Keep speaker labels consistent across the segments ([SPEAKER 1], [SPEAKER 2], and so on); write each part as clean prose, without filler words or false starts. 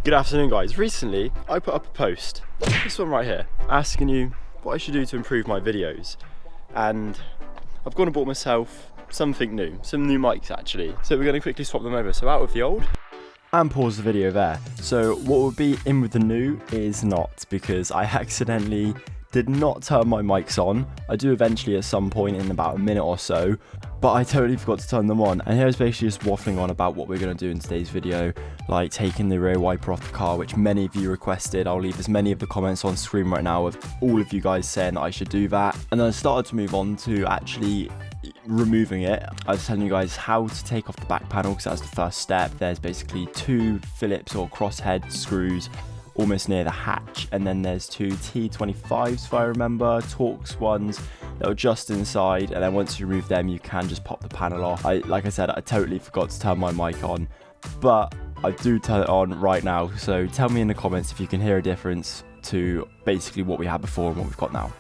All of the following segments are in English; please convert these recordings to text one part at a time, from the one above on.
[SPEAKER 1] Good afternoon guys. Recently I put up a post, this one right here, asking you what I should do to improve my videos, and I've gone and bought myself something new, some new mics actually. So we're going to quickly swap them over. So out with the old and pause the video there. So what would be in with the new is not, because I accidentally did not turn my mics on. I do eventually at some point in about a minute or so, but I totally forgot to turn them on. And here's basically just waffling on about what we're going to do in today's video, like taking the rear wiper off the car, which many of you requested. I'll leave as many of the comments on screen right now of all of you guys saying that I should do that. And then I started to move on to actually removing it. I was telling you guys how to take off the back panel, because that's the first step. There's basically two Phillips or crosshead screws almost near the hatch, and then there's two T25s, if I remember, Torx ones that are just inside, and then once you remove them you can just pop the panel off. Like I said, I totally forgot to turn my mic on, but I do turn it on right now, so tell me in the comments if you can hear a difference to basically what we had before and what we've got now.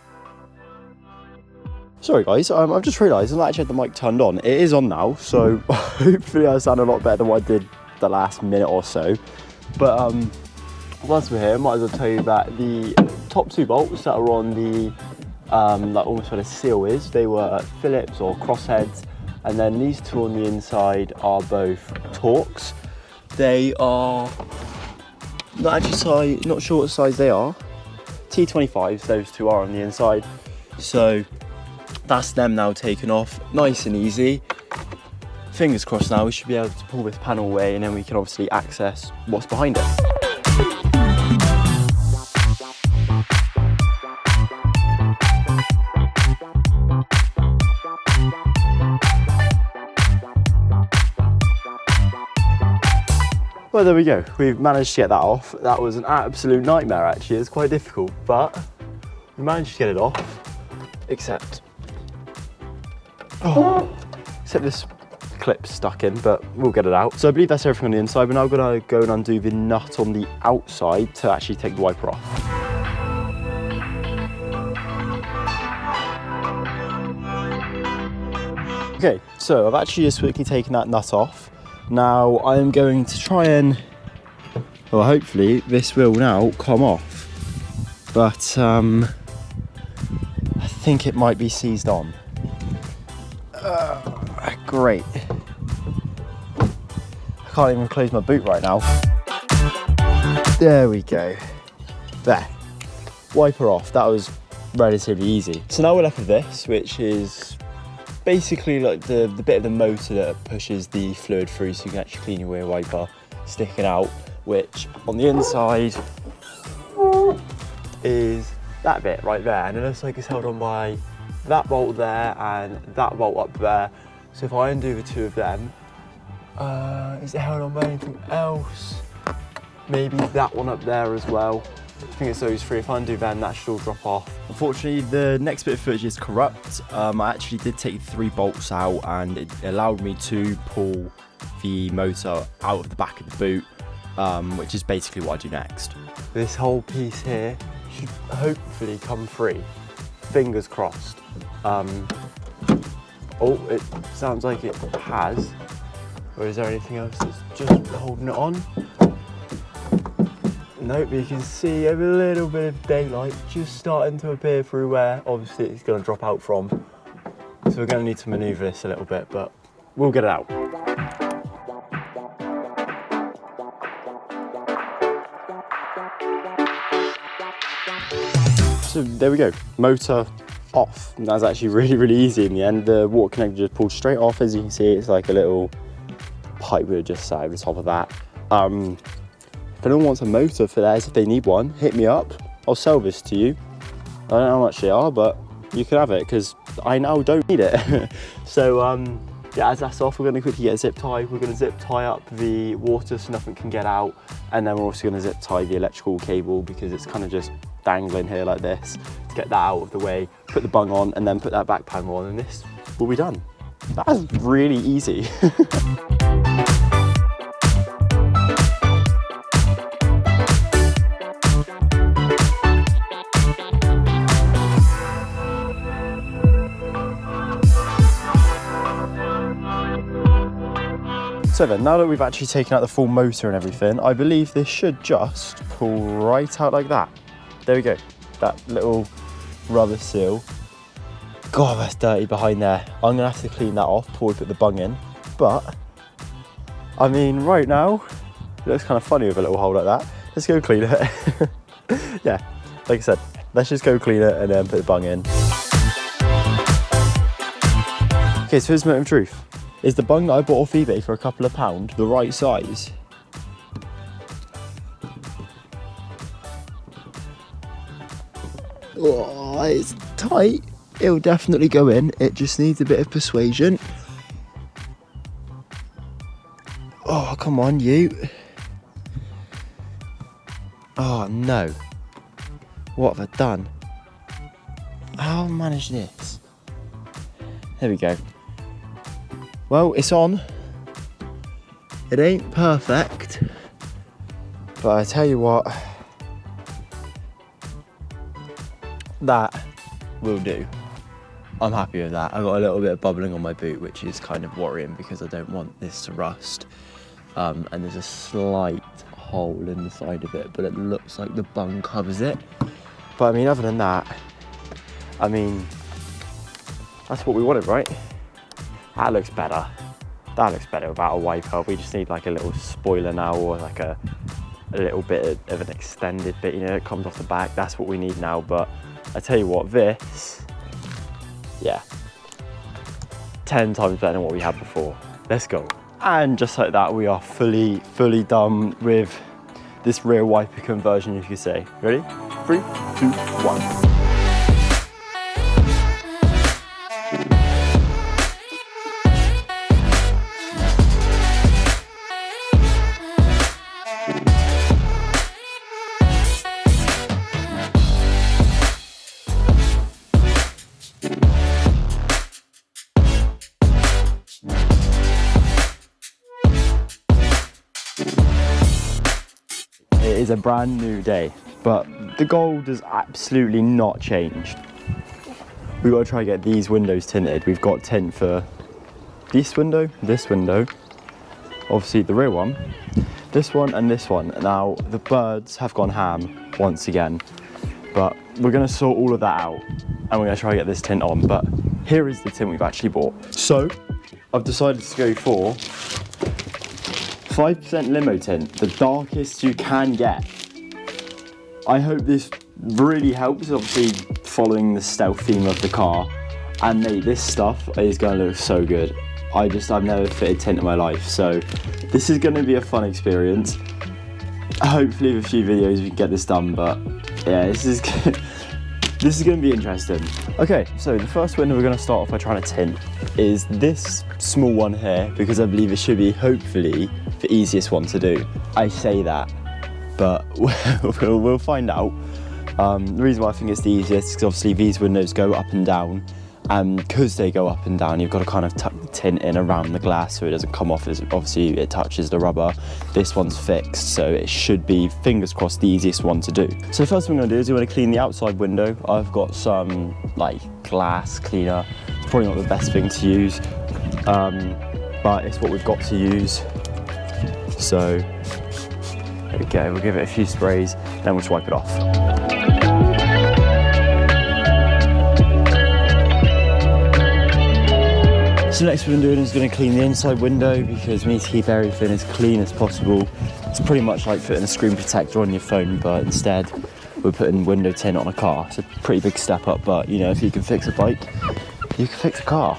[SPEAKER 1] Sorry guys, I've just realised I've actually had the mic turned on. It is on now, so hopefully I sound a lot better than what I did the last minute or so. But once we're here, I might as well tell you that the top two bolts that are on the, like almost where the seal is, they were Phillips or crossheads, and then these two on the inside are both Torx. They are not sure what size they are. T25s, those two are on the inside. So that's them now taken off, nice and easy. Fingers crossed now we should be able to pull this panel away, and then we can obviously access what's behind it. Well, there we go. We've managed to get that off. That was an absolute nightmare actually. It's quite difficult, but we managed to get it off. Except this clip's stuck in, but we'll get it out. So I believe that's everything on the inside. We're now gonna go and undo the nut on the outside to actually take the wiper off. Okay, so I've actually just quickly taken that nut off. Now I'm going to try and, well, hopefully this will now come off, but I think it might be seized on. Great. I can't even close my boot right now. There we go. There. Wiper off. That was relatively easy. So now we're left with this, which is basically like the bit of the motor that pushes the fluid through so you can actually clean your rear wiper, sticking out, which on the inside is that bit right there, and it looks like it's held on by that bolt there and that bolt up there. So if I undo the two of them, is it held on by anything else? Maybe that one up there as well. I think it's those three. If I undo them, that should all drop off. Unfortunately, the next bit of footage is corrupt. I actually did take 3 bolts out, and it allowed me to pull the motor out of the back of the boot, which is basically what I do next. This whole piece here should hopefully come free. Fingers crossed. Oh, it sounds like it has. Or is there anything else that's just holding it on? Nope, you can see a little bit of daylight just starting to appear through where obviously it's going to drop out from. So we're going to need to manoeuvre this a little bit, but we'll get it out. So there we go, motor off. And that's actually really easy in the end. The water connector just pulled straight off. As you can see, it's like a little pipe that just sat over the top of that. If anyone wants a motor for theirs, if they need one, hit me up. I'll sell this to you. I don't know how much they are, but you can have it because I now don't need it. So yeah, as that's off, we're going to quickly get a zip tie. We're going to zip tie up the water so nothing can get out, and then we're also going to zip tie the electrical cable because it's kind of just dangling here like this, to get that out of the way, put the bung on, and then put that back panel on, and this will be done. That's really easy. So then, now that we've actually taken out the full motor and everything, I believe this should just pull right out like that. There we go, that little rubber seal. God, that's dirty behind there. I'm gonna have to clean that off before we put the bung in. But, I mean, right now, it looks kind of funny with a little hole like that. Let's go clean it. Yeah, like I said, let's just go clean it and then put the bung in. Okay, so here's the moment of truth. Is the bung that I bought off eBay for a couple of pounds the right size? Oh, it's tight. It'll definitely go in. It just needs a bit of persuasion. Oh, come on, you. Oh, no. What have I done? How have I managed this? There we go. Well, it's on. It ain't perfect, but I tell you what, that will do. I'm happy with that. I got a little bit of bubbling on my boot, which is kind of worrying because I don't want this to rust. And there's a slight hole in the side of it, but it looks like the bung covers it. But I mean, other than that, I mean, that's what we wanted, right? That looks better. That looks better without a wiper. We just need like a little spoiler now, or like a little bit of an extended bit, you know, it comes off the back. That's what we need now. But I tell you what, this, yeah, 10 times better than what we had before. Let's go. And just like that, we are fully done with this rear wiper conversion, you could say. Ready? 3, 2, 1. It is a brand new day, but the goal does absolutely not change. We've got to try and get these windows tinted. We've got tint for this window, obviously the rear one, this one and this one. Now the birds have gone ham once again, but we're going to sort all of that out and we're going to try and get this tint on. But here is the tint we've actually bought. So I've decided to go for 5% limo tint, the darkest you can get. I hope this really helps, obviously following the stealth theme of the car. And mate, this stuff is going to look so good. I've never fitted tint in my life, so this is going to be a fun experience. Hopefully with a few videos we can get this done, but yeah, this is going to be interesting. Okay, so the first window we're going to start off by trying to tint is this small one here, because I believe it should be, hopefully, the easiest one to do. I say that, but we'll find out. The reason why I think it's the easiest is because obviously these windows go up and down, and because they go up and down, you've got to kind of tuck the tint in around the glass so it doesn't come off as obviously it touches the rubber. This one's fixed, so it should be, fingers crossed, the easiest one to do. So the first thing I'm going to do is we're going to clean the outside window. I've got some like glass cleaner. It's probably not the best thing to use, but it's what we've got to use. So there we go, we'll give it a few sprays, then we'll just wipe it off. So next what I'm doing is going to clean the inside window, because we need to keep everything as clean as possible. It's pretty much like putting a screen protector on your phone, but instead we're putting window tint on a car. It's a pretty big step up, but you know, if you can fix a bike, you can fix a car.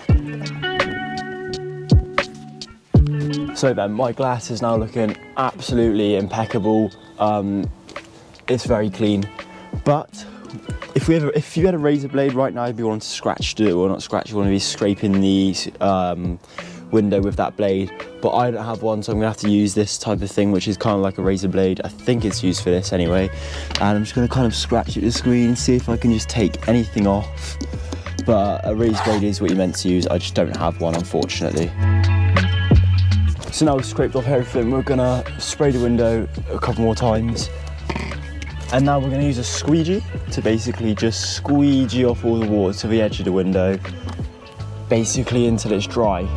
[SPEAKER 1] So then, my glass is now looking absolutely impeccable. It's very clean, but if you had a razor blade right now, you'd be wanting to scratch it, or not scratch, you want to be scraping the window with that blade. But I don't have one, so I'm gonna have to use this type of thing, which is kind of like a razor blade. I think it's used for this anyway. And I'm just gonna kind of scratch at the screen and see if I can just take anything off. But a razor blade is what you're meant to use. I just don't have one, unfortunately. So now we've scraped off everything, we're gonna spray the window a couple more times. And now we're gonna use a squeegee to basically just squeegee off all the water to the edge of the window, basically until it's dry.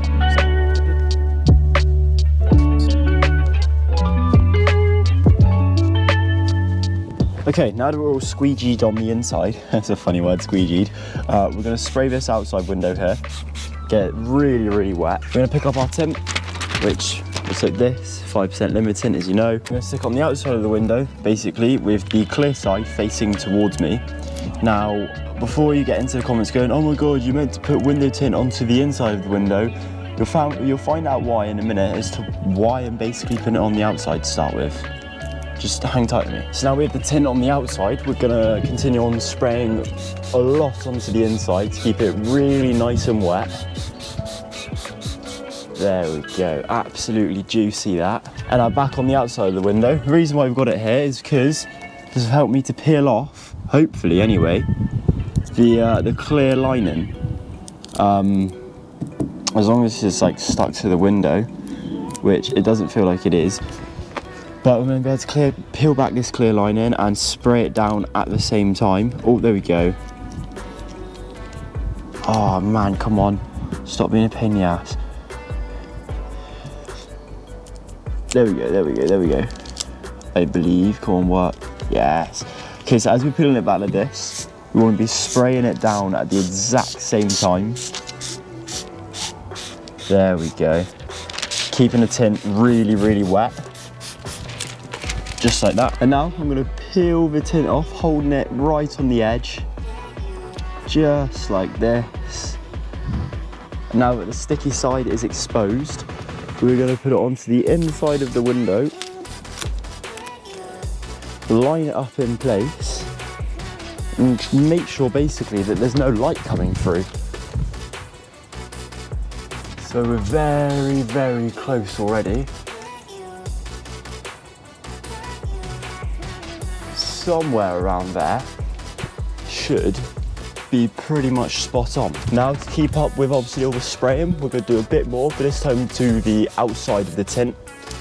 [SPEAKER 1] Okay, now that we're all squeegeed on the inside, that's a funny word, squeegeed, we're gonna spray this outside window here, get it really, really wet. We're gonna pick up our tint, which looks like this, 5% limit tint, as you know. We're gonna stick on the outside of the window, basically, with the clear side facing towards me. Now, before you get into the comments going, oh my God, you meant to put window tint onto the inside of the window, you'll find out why in a minute as to why I'm basically putting it on the outside to start with. Just hang tight to me. So now we have the tint on the outside, we're gonna continue on spraying a lot onto the inside to keep it really nice and wet. There we go, absolutely juicy that. And now back on the outside of the window. The reason why we've got it here is because this will help me to peel off, hopefully anyway, the clear lining. As long as it's like stuck to the window, which it doesn't feel like it is. But we're going to be able to peel back this clear lining and spray it down at the same time. Oh, there we go. Oh man, come on. Stop being a pain in the ass. There we go, there we go, there we go. I believe, come on, work. Yes. Okay, so as we're peeling it back like this, we want to be spraying it down at the exact same time. There we go. Keeping the tint really, really wet. Just like that. And now I'm gonna peel the tint off, holding it right on the edge. Just like this. And now that the sticky side is exposed, we're gonna put it onto the inside of the window, line it up in place, and make sure basically that there's no light coming through. So we're very, very close already. Somewhere around there should be pretty much spot on. Now to keep up with obviously all the spraying, we're going to do a bit more, but this time to the outside of the tint,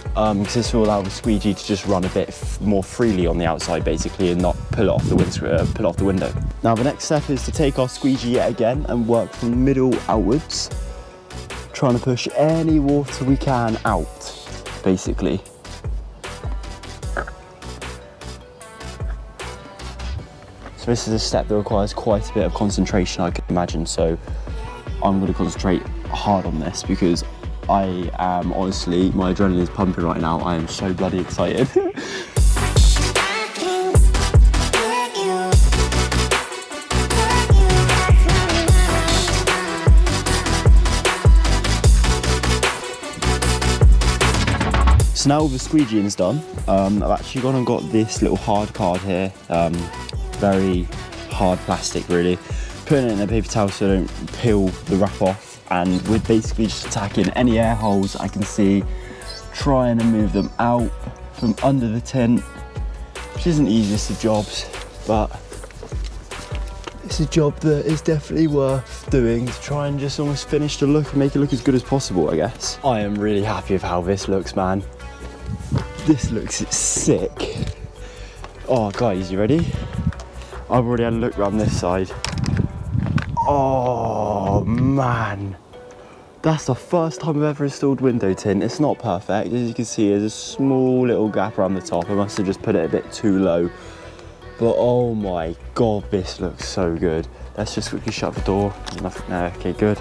[SPEAKER 1] because this will allow the squeegee to just run a bit more freely on the outside basically and not pull off the window. Now the next step is to take our squeegee yet again and work from the middle outwards, trying to push any water we can out basically. So this is a step that requires quite a bit of concentration, I can imagine, so I'm going to concentrate hard on this because I am honestly, my adrenaline is pumping right now. I am so bloody excited. So now all the squeegeeing's done, I've actually gone and got this little hard card here. Very hard plastic really, putting it in a paper towel so I don't peel the wrap off, and we're basically just attacking any air holes I can see, trying to move them out from under the tint, which isn't the easiest of jobs, but it's a job that is definitely worth doing to try and just almost finish the look and make it look as good as possible, I guess. I am really happy with how this looks, man. This looks sick. Oh guys, you ready? I've already had a look around this side. Oh man, that's the first time I've ever installed window tint. It's not perfect, as you can see there's a small little gap around the top. I must have just put it a bit too low, but oh my god, this looks so good. Let's just quickly shut the door. There's nothing there. Okay, good.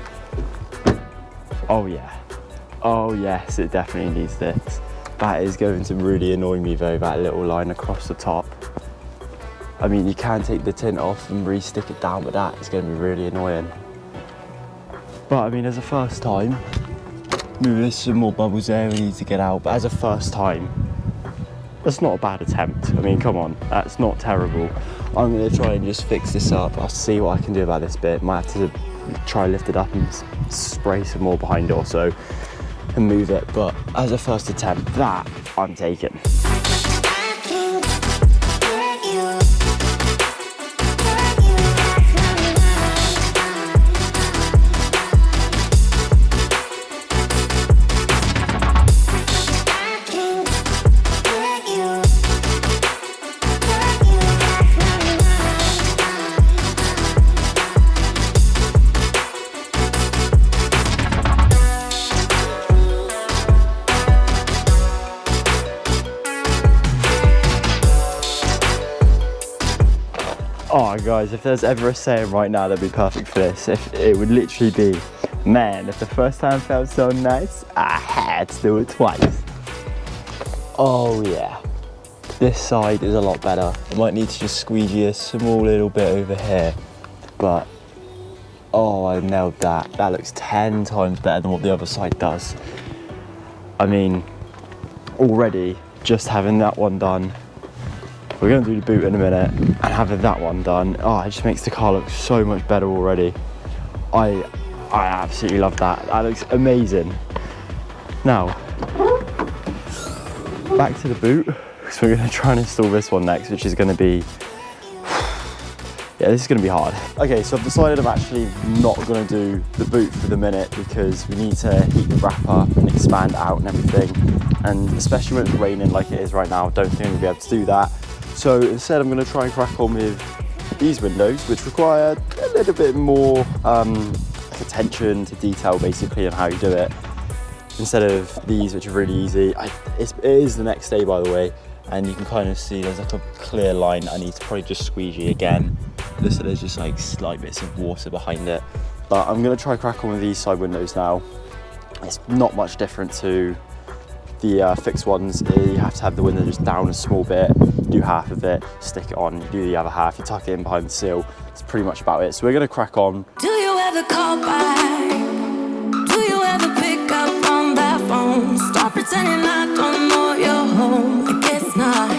[SPEAKER 1] Oh yeah, oh yes, it definitely needs this. That is going to really annoy me though, that little line across the top. I mean, you can take the tint off and re-stick it down, but that is going to be really annoying. But I mean, as a first time, maybe there's some more bubbles there we need to get out, but as a first time, that's not a bad attempt. I mean, come on, that's not terrible. I'm going to try and just fix this up. I'll see what I can do about this bit. Might have to try lift it up and spray some more behind it or so and move it, but as a first attempt, that I'm taking. Oh guys, if there's ever a saying right now that'd be perfect for this, if it would literally be, man, if the first time felt so nice, I had to do it twice. Oh yeah, this side is a lot better. I might need to just squeegee a small little bit over here, but oh, I nailed that. That looks 10 times better than what the other side does. I mean, already just having that one done, we're going to do the boot in a minute, and having that one done, oh, it just makes the car look so much better already. I absolutely love that. That looks amazing. Now, back to the boot, because we're going to try and install this one next, which is going to be, yeah, this is going to be hard. Okay, so I've decided I'm actually not going to do the boot for the minute because we need to heat the wrap up and expand out and everything. And especially when it's raining like it is right now, I don't think I'm going to be able to do that. So instead I'm going to try and crack on with these windows, which require a little bit more attention to detail basically on how you do it, instead of these, which are really easy. It is the next day, by the way, and you can kind of see there's like a clear line. I need to probably just squeegee again. So there's just like slight bits of water behind it. But I'm going to try crack on with these side windows now. It's not much different to the fixed ones. You have to have the window just down a small bit, do half of it, stick it on, do the other half, you tuck it in behind the seal. It's pretty much about it. So we're going to crack on.
[SPEAKER 2] Do you ever call back? Do you ever pick up on that phone? Stop pretending I don't know you're home. I guess not.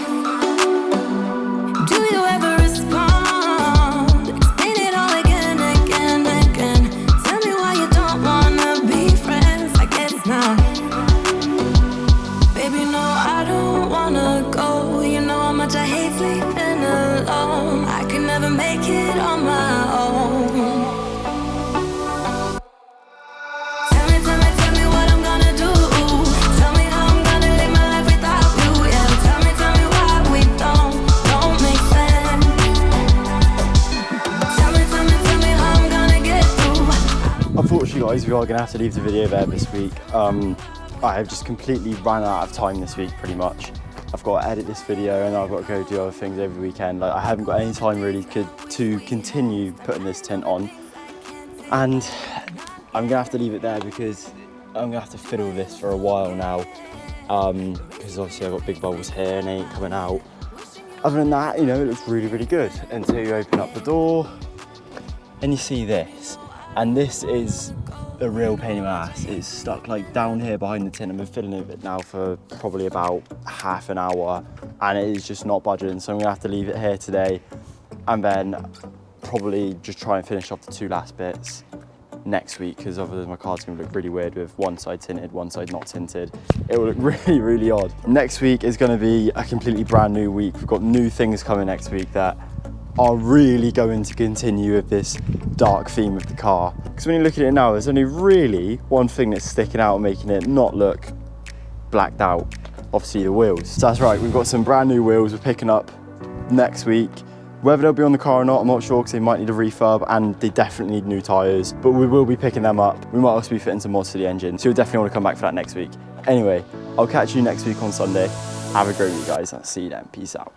[SPEAKER 2] Do you ever respond? Explain it all again, again, again. Tell me why you don't wanna be friends. I guess not. Baby, no, I don't wanna go. You know how much I hate sleeping alone. I can never make it on my own. Tell me what I'm gonna do. Tell me how I'm gonna live my life without you. Yeah, tell me why we don't make sense. Tell me how I'm gonna get through.
[SPEAKER 1] Unfortunately guys, we are going to have to leave the video there this week. I have just completely ran out of time this week pretty much. I've got to edit this video and I've got to go do other things every weekend. Like, I haven't got any time really to continue putting this tint on. And I'm gonna have to leave it there because I'm gonna have to fiddle with this for a while now. Because obviously I've got big bubbles here and they ain't coming out. Other than that, you know, it looks really, really good until you open up the door and you see this. And this is a real pain in my ass. It's stuck like down here behind the tint. I've been fiddling with it now for probably about half an hour and it is just not budging. So I'm gonna have to leave it here today and then probably just try and finish off the two last bits next week, because otherwise my car's gonna look really weird with one side tinted, one side not tinted. It will look really, really odd. Next week is gonna be a completely brand new week. We've got new things coming next week that are really going to continue with this dark theme of the car. Because when you look at it now, there's only really one thing that's sticking out and making it not look blacked out. Obviously the wheels. So that's right, we've got some brand new wheels we're picking up next week. Whether they'll be on the car or not, I'm not sure, because they might need a refurb and they definitely need new tyres, but we will be picking them up. We might also be fitting some mods to the engine, so you'll definitely want to come back for that next week. Anyway, I'll catch you next week on Sunday. Have a great week, guys. I'll see you then. Peace out.